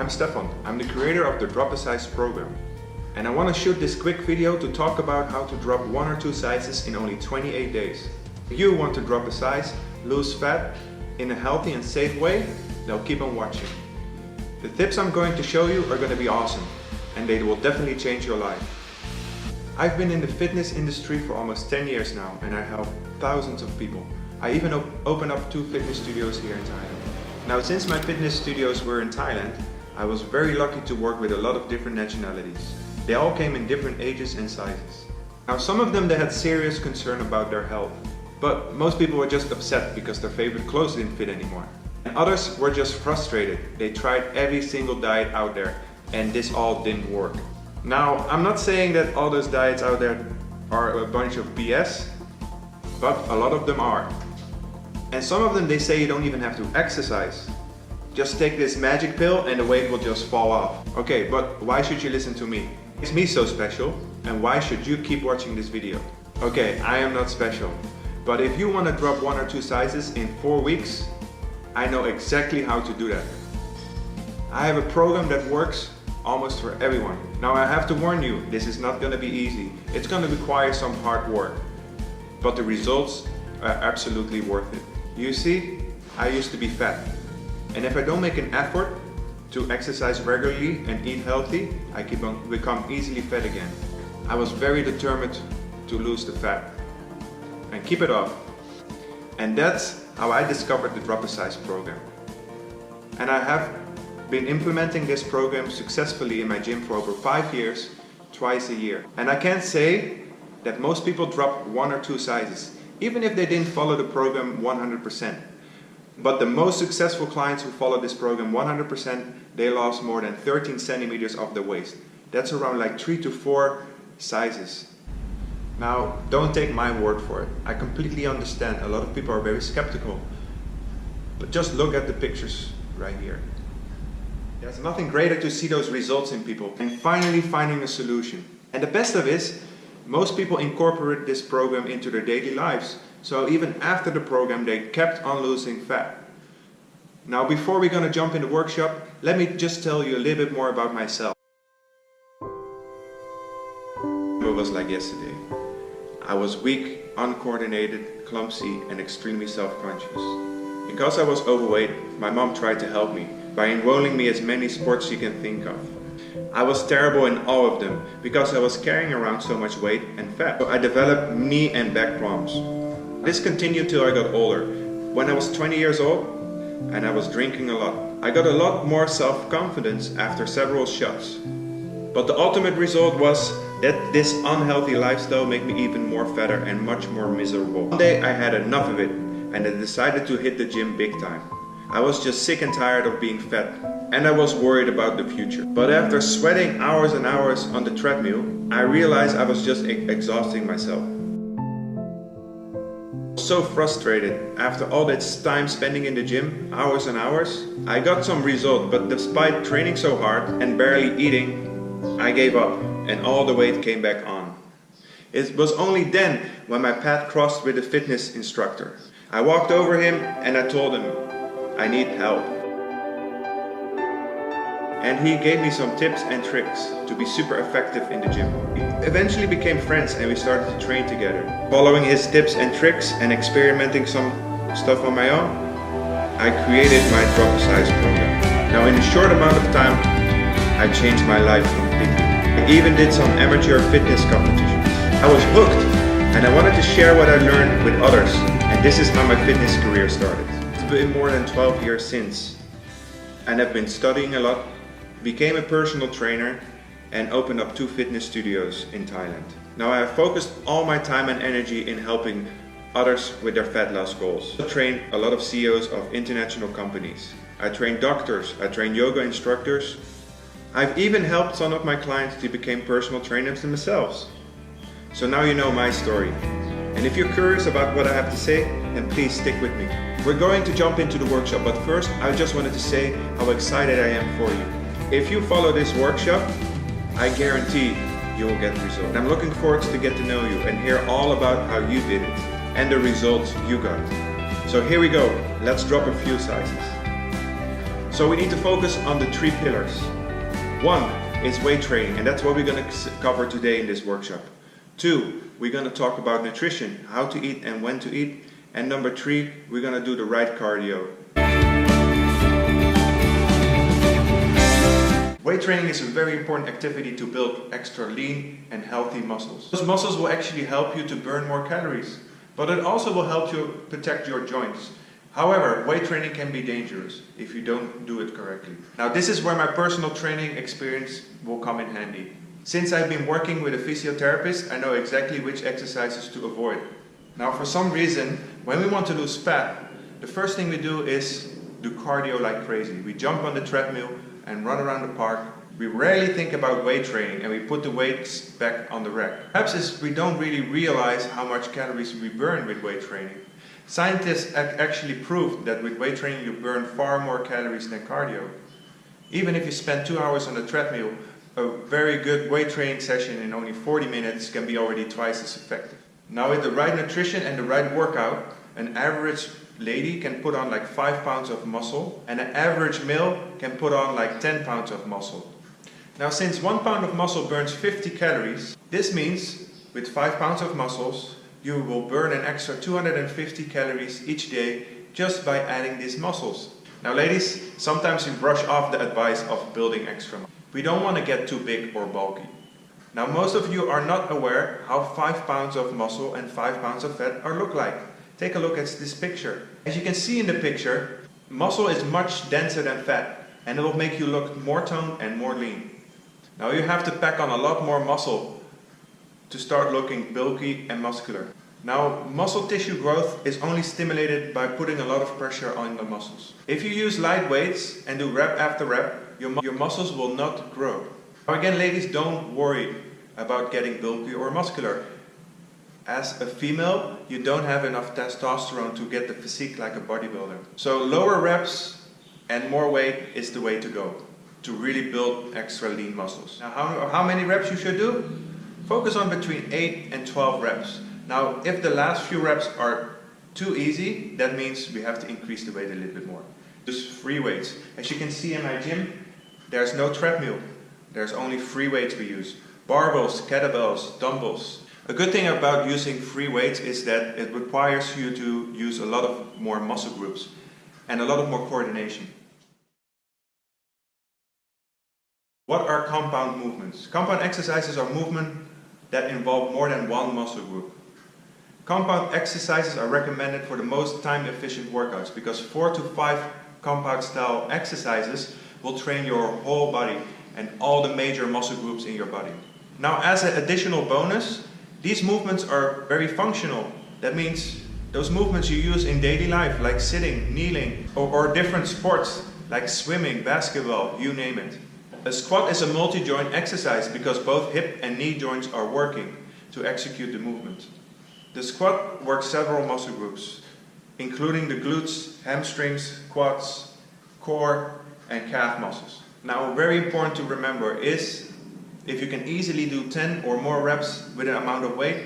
I'm Stefan. I'm the creator of the Drop a Size program. And I want to shoot this quick video to talk about how to drop 1 or 2 sizes in only 28 days. If you want to drop a size, lose fat in a healthy and safe way, then keep on watching. The tips I'm going to show you are going to be awesome, and they will definitely change your life. I've been in the fitness industry for almost 10 years now, and I help thousands of people. I even opened up 2 fitness studios here in Thailand. Now, since my fitness studios were in Thailand, I was very lucky to work with a lot of different nationalities. They all came in different ages and sizes. Now, some of them they had serious concern about their health, but most people were just upset because their favorite clothes didn't fit anymore. And others were just frustrated. They tried every single diet out there, and this all didn't work. Now, I'm not saying that all those diets out there are a bunch of BS, but a lot of them are. And some of them they say you don't even have to exercise. Just take this magic pill and the weight will just fall off. Okay, but why should you listen to me? It's me so special, and why should you keep watching this video? Okay, I am not special, but if you want to drop 1 or 2 sizes in 4 weeks, I know exactly how to do that. I have a program that works almost for everyone. Now I have to warn you, this is not going to be easy. It's going to require some hard work, but the results are absolutely worth it. You see, I used to be fat, and if I don't make an effort to exercise regularly and eat healthy, I become easily fat again. I was very determined to lose the fat and keep it off. And that's how I discovered the Drop a Size program. And I have been implementing this program successfully in my gym for over 5 years, twice a year. And I can't say that most people drop 1 or 2 sizes, even if they didn't follow the program 100%. But the most successful clients who follow this program 100%, they lost more than 13 centimeters of the waist. That's around like 3 to 4 sizes. Now, don't take my word for it. I completely understand. A lot of people are very skeptical. But just look at the pictures right here. There's nothing greater to see those results in people and finally finding a solution. And the best of it is, most people incorporate this program into their daily lives. So even after the program, they kept on losing fat. Now, before we're going to jump in the workshop, let me just tell you a little bit more about myself. It was like yesterday. I was weak, uncoordinated, clumsy, and extremely self-conscious. Because I was overweight, my mom tried to help me by enrolling me as many sports you can think of. I was terrible in all of them because I was carrying around so much weight and fat. So I developed knee and back problems. This continued till I got older. When I was 20 years old and I was drinking a lot, I got a lot more self-confidence after several shots. But the ultimate result was that this unhealthy lifestyle made me even more fatter and much more miserable. One day I had enough of it and I decided to hit the gym big time. I was just sick and tired of being fat, and I was worried about the future. But after sweating hours and hours on the treadmill, I realized I was just exhausting myself. So frustrated after all that time spending in the gym, hours and hours. I got some result, but despite training so hard and barely eating, I gave up and all the weight came back on. It was only then when my path crossed with a fitness instructor. I walked over him and I told him, I need help. And he gave me some tips and tricks to be super effective in the gym. We eventually became friends and we started to train together. Following his tips and tricks and experimenting some stuff on my own, I created my Drop a Size program. Now, in a short amount of time, I changed my life completely. I even did some amateur fitness competitions. I was hooked and I wanted to share what I learned with others, and this is how my fitness career started. It's been more than 12 years since, and I've been studying a lot, became a personal trainer, and opened up 2 fitness studios in Thailand. Now I have focused all my time and energy in helping others with their fat loss goals. I train a lot of CEOs of international companies. I train doctors, I train yoga instructors. I've even helped some of my clients to become personal trainers themselves. So now you know my story. And if you're curious about what I have to say, then please stick with me. We're going to jump into the workshop, but first I just wanted to say how excited I am for you. If you follow this workshop, I guarantee you will get results. I'm looking forward to get to know you and hear all about how you did it and the results you got. So here we go, let's drop a few sizes. So we need to focus on the 3 pillars. 1 is weight training, and that's what we're going to cover today in this workshop. 2, we're going to talk about nutrition, how to eat and when to eat. And number 3, we're going to do the right cardio. Weight training is a very important activity to build extra lean and healthy muscles. Those muscles will actually help you to burn more calories, but it also will help you protect your joints. However, weight training can be dangerous if you don't do it correctly. Now, this is where my personal training experience will come in handy. Since I've been working with a physiotherapist, I know exactly which exercises to avoid. Now, for some reason, when we want to lose fat, the first thing we do is do cardio like crazy. We jump on the treadmill and run around the park. We rarely think about weight training and we put the weights back on the rack. Perhaps it's we don't really realize how much calories we burn with weight training. Scientists actually proved that with weight training you burn far more calories than cardio. Even if you spend 2 hours on the treadmill, a very good weight training session in only 40 minutes can be already twice as effective. Now, with the right nutrition and the right workout, an average lady can put on like 5 pounds of muscle and an average male can put on like 10 pounds of muscle. Now, since 1 pound of muscle burns 50 calories, this means with 5 pounds of muscles you will burn an extra 250 calories each day just by adding these muscles. Now ladies, sometimes we brush off the advice of building extra muscle. We don't want to get too big or bulky. Now, most of you are not aware how 5 pounds of muscle and 5 pounds of fat look like. Take a look at this picture. As you can see in the picture, muscle is much denser than fat and it will make you look more toned and more lean. Now you have to pack on a lot more muscle to start looking bulky and muscular. Now, muscle tissue growth is only stimulated by putting a lot of pressure on the muscles. If you use light weights and do rep after rep, your muscles will not grow. Now again, ladies, don't worry about getting bulky or muscular. As a female, you don't have enough testosterone to get the physique like a bodybuilder. So lower reps and more weight is the way to go to really build extra lean muscles. Now, how many reps you should do? Focus on between 8 and 12 reps. Now, if the last few reps are too easy, that means we have to increase the weight a little bit more. Just free weights. As you can see in my gym, there's no treadmill. There's only free weights we use. Barbells, kettlebells, dumbbells. A good thing about using free weights is that it requires you to use a lot of more muscle groups and a lot of more coordination. What are compound movements? Compound exercises are movements that involve more than one muscle group. Compound exercises are recommended for the most time-efficient workouts because 4 to 5 compound style exercises will train your whole body and all the major muscle groups in your body. Now, as an additional bonus, these movements are very functional. That means those movements you use in daily life, like sitting, kneeling, or different sports like swimming, basketball, you name it. A squat is a multi-joint exercise because both hip and knee joints are working to execute the movement. The squat works several muscle groups, including the glutes, hamstrings, quads, core, and calf muscles. Now, very important to remember is if you can easily do 10 or more reps with an amount of weight,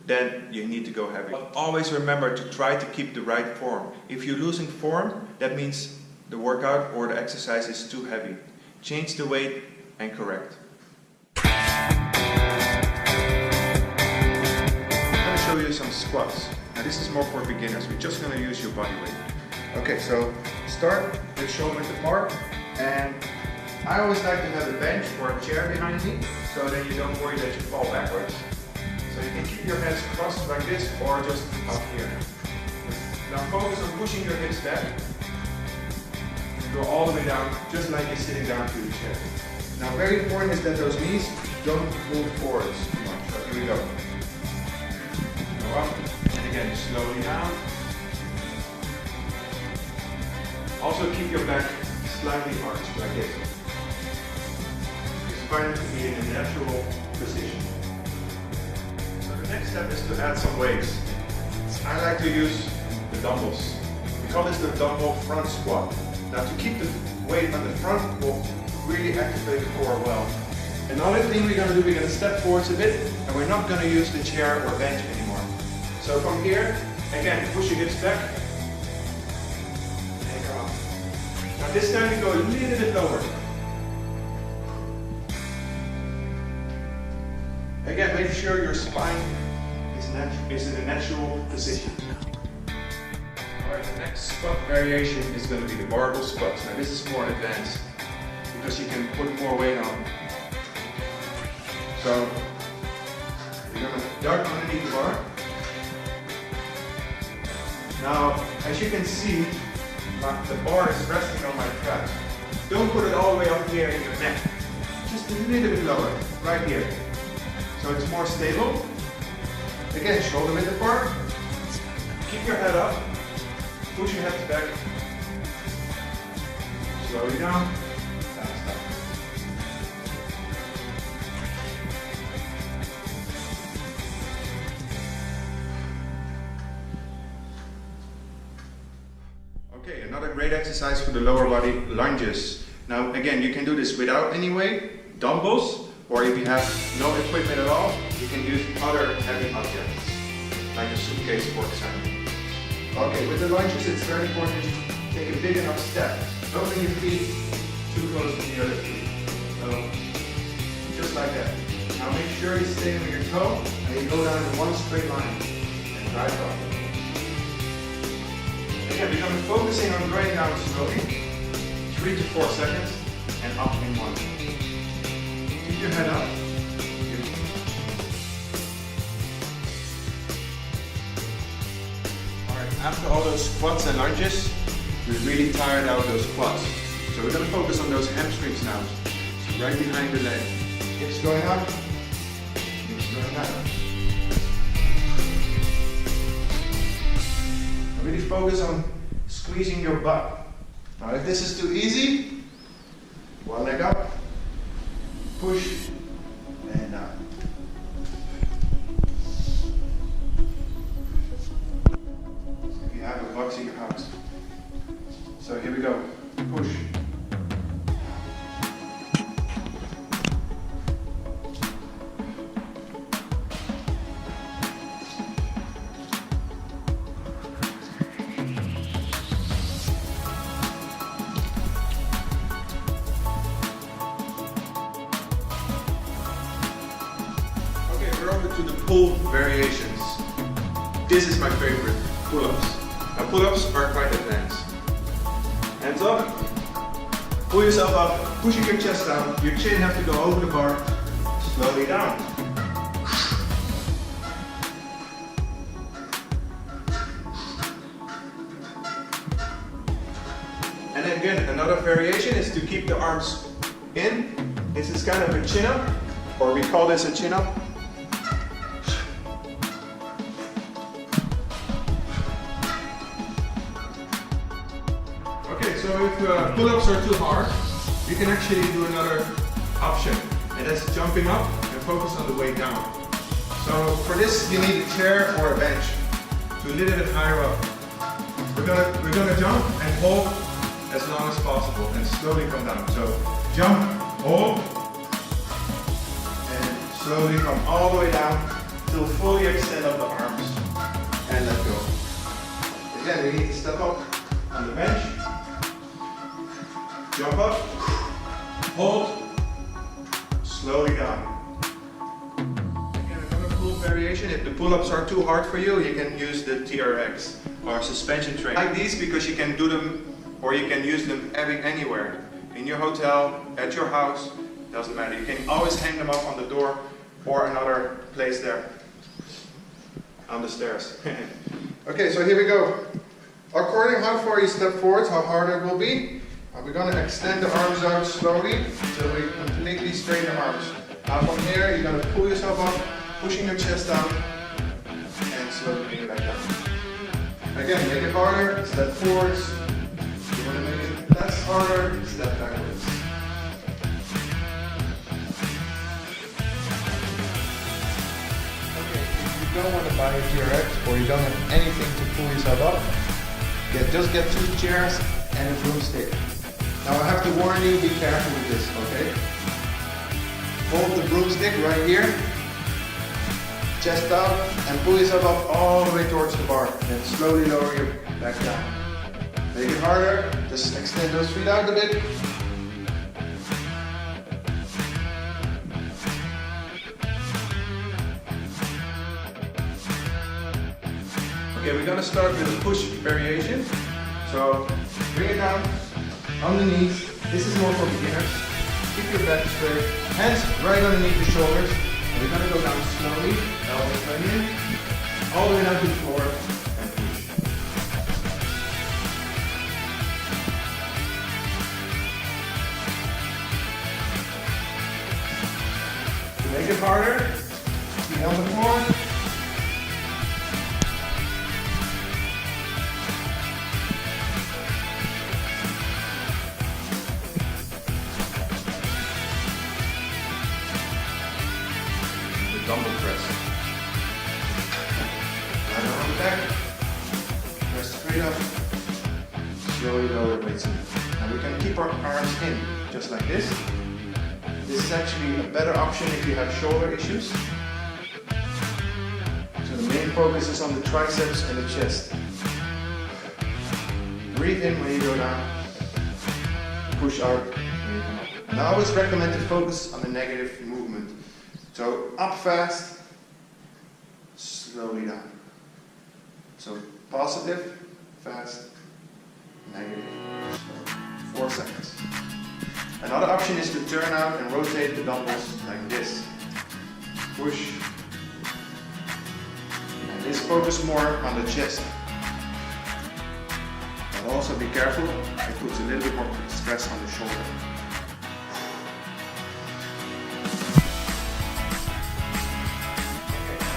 then you need to go heavy. But always remember to try to keep the right form. If you're losing form, that means the workout or the exercise is too heavy. Change the weight and correct. I'm going to show you some squats. Now this is more for beginners. We're just going to use your body weight. Okay, so start with shoulder width apart, and I always like to have a bench or a chair behind me, so then you don't worry that you fall backwards. So you can keep your hands crossed like this or just up here. Now focus on pushing your hips back. Go all the way down, just like you're sitting down to the chair. Now, very important is that those knees don't move forwards too much. So here we go. Go up, and again, slowly down. Also keep your back slightly arched, like this. Just find it to be in a natural position. So the next step is to add some weights. I like to use the dumbbells. We call this the dumbbell front squat. Now, to keep the weight on the front will really activate the core well. Another thing we're going to do, we're going to step forwards a bit, and we're not going to use the chair or bench anymore. So from here, again, push your hips back, and come up. Now this time you go a little bit lower. Again, make sure your spine is in a natural position. Alright, the next squat variation is going to be the barbell squats. Now this is more advanced because you can put more weight on. So you're going to duck underneath the bar. Now, as you can see, the bar is resting on my traps. Don't put it all the way up here in your neck. Just a little bit lower, right here. So it's more stable. Again, shoulder width apart. Keep your head up. Push your hips back. Slowly down. Fast up. Okay, another great exercise for the lower body, lunges. Now again, you can do this without any weight, dumbbells, or if you have no equipment at all, you can use other heavy objects, like a suitcase for example. Okay, with the lunges it's very important that you take a big enough step. Don't bring your feet too close to the other feet. So, just like that. Now make sure you stay on your toe and you go down in one straight line and drive up. Again, we're going to be focusing on going down slowly, 3 to 4 seconds, and up in 1. Keep your head up. Alright, after all those squats and lunges, we really tired out those quads. So we're going to focus on those hamstrings now. So right behind the leg. Hips going up, hips going down. Really focus on squeezing your butt. Now if this is too easy, one leg up, push, and down. If you have a box in your house. So here we go, push. We're over to the pull variations. This is my favorite, pull-ups. Now pull-ups are quite advanced. Hands up, pull yourself up, pushing your chest down, your chin has to go over the bar, slowly down. And again, another variation is to keep the arms in. This is kind of a chin-up, or we call this a chin-up. So if pull-ups are too hard, you can actually do another option, and that's jumping up and focus on the way down. So for this you need a chair or a bench, so a little bit higher up. We're gonna jump and hold as long as possible and slowly come down. So jump, hold, and slowly come all the way down till fully extend up the arms and let go. Again, we need to step up on the bench. Jump up, hold, slowly down. Again, another pull variation. If the pull-ups are too hard for you, you can use the TRX or suspension train. I like these because you can do them, or you can use them anywhere. In your hotel, at your house, doesn't matter. You can always hang them up on the door or another place there, on the stairs. Okay, so here we go. According how far you step forward, how hard it will be. We're going to extend the arms out slowly until we completely straighten the arms. Now from here, you're going to pull yourself up, pushing your chest down, and slowly bring it back down. Again, make it harder, step forwards. If you want to make it less harder, step backwards. Okay, if you don't want to buy a TRX or you don't have anything to pull yourself up, just get 2 chairs and a broomstick. Now I have to warn you, be careful with this, okay? Hold the broomstick right here, chest up, and pull yourself up all the way towards the bar. Then slowly lower your back down. Make it harder. Just extend those feet out a bit. Okay, we're gonna start with a push variation. So bring it down on the knees. This is more for beginners. Keep your back straight. Hands right underneath the shoulders. And we're gonna go down slowly. Elbows right in. All the way down to the floor and push. To make it harder, feet on the floor. Dumbbell press. Line on the back. Press straight up. Slowly lower weights in. And we can keep our arms in, just like this. This is actually a better option if you have shoulder issues. So the main focus is on the triceps and the chest. Breathe in when you go down. Push out when you come up. And I always recommend to focus on the negative movement. So up fast, slowly down. So positive, fast, negative, slow. 4 seconds. Another option is to turn out and rotate the dumbbells like this. Push. And this focus more on the chest. But also be careful, it puts a little bit more stress on the shoulder.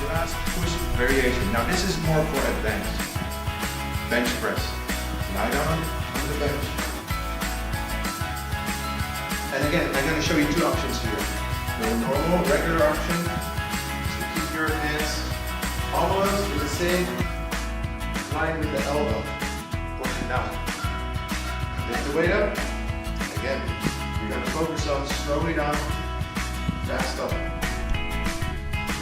Last push variation. Now this is more for advanced. Bench press. Lie down on the bench. And again, I'm going to show you two options here. The normal, regular option is to keep your hands almost in the same line with the elbow. Push it down. Lift the weight up. Again, you're going to focus on slowly down, fast up.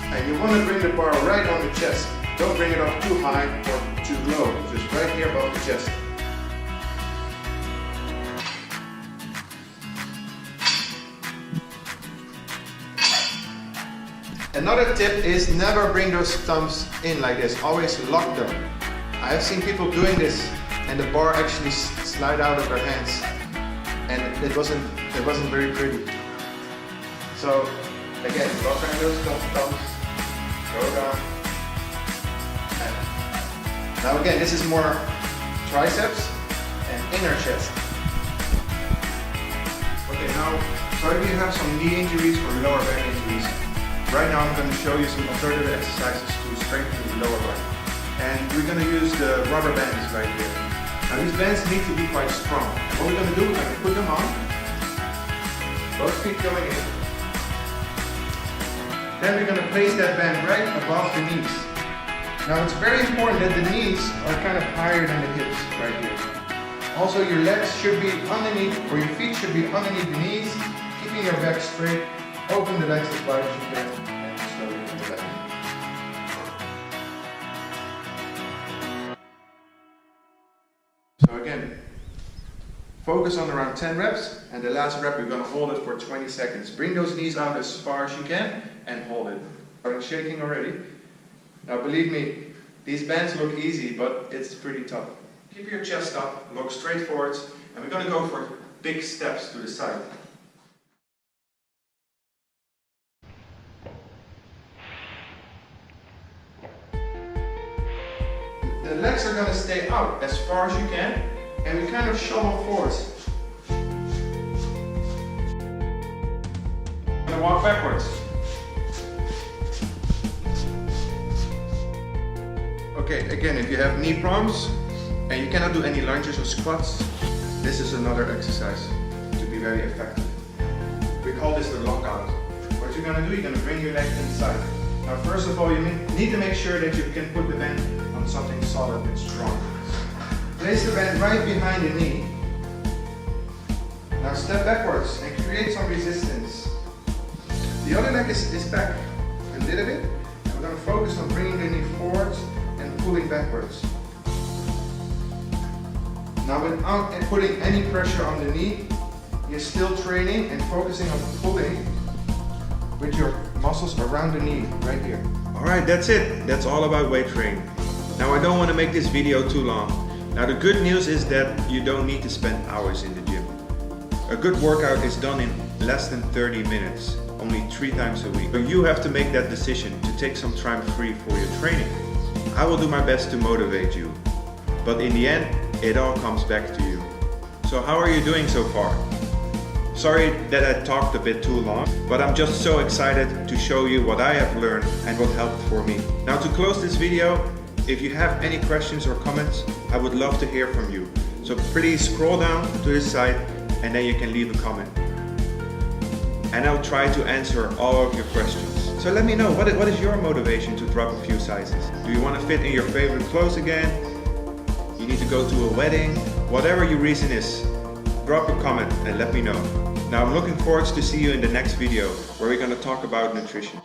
And you want to bring the bar right on the chest. Don't bring it up too high or too low. Just right here above the chest. Another tip is never bring those thumbs in like this. Always lock them. I have seen people doing this and the bar actually slide out of their hands. And it wasn't very pretty. So again, lock on those thumbs. Go down. And now again, this is more triceps and inner chest. Okay, now, sorry if you have some knee injuries or lower back injuries. Right now I'm going to show you some alternative exercises to strengthen the lower back. And we're going to use the rubber bands right here. Now these bands need to be quite strong. And what we're going to do, we're going to put them on. Both feet going in. Then we're going to place that band right above the knees. Now it's very important that the knees are kind of higher than the hips right here. Also your legs should be underneath, or your feet should be underneath the knees, keeping your back straight. Open the legs as wide as you can and slowly come back. So again, focus on around 10 reps, and the last rep we're going to hold it for 20 seconds. Bring those knees out as far as you can and hold it. Starting shaking already. Now believe me, these bands look easy, but it's pretty tough. Keep your chest up, look straight forwards, and we're going to go for big steps to the side. The legs are going to stay out as far as you can, and we kind of shovel forwards. I'm going to walk backwards. Okay, again, if you have knee problems and you cannot do any lunges or squats, this is another exercise to be very effective. We call this the lockout. What you're going to do, you're going to bring your leg inside. Now first of all, you need to make sure that you can put the band on something solid and strong. Place the band right behind the knee. Now step backwards and create some resistance. The other leg is back a little bit, and we're going to focus on bringing the knee forwards and pulling backwards. Now without putting any pressure on the knee, you're still training and focusing on pulling with your muscles around the knee, right here. Alright, that's it. That's all about weight training. Now I don't want to make this video too long. Now the good news is that you don't need to spend hours in the gym. A good workout is done in less than 30 minutes, only 3 times a week. So you have to make that decision to take some time free for your training. I will do my best to motivate you, but in the end, it all comes back to you. So how are you doing so far? Sorry that I talked a bit too long, but I'm just so excited to show you what I have learned and what helped for me. Now to close this video, if you have any questions or comments, I would love to hear from you. So please scroll down to this side and then you can leave a comment. And I'll try to answer all of your questions. So let me know, what is your motivation to drop a few sizes? Do you want to fit in your favorite clothes again? You need to go to a wedding? Whatever your reason is, drop a comment and let me know. Now I'm looking forward to see you in the next video where we're going to talk about nutrition.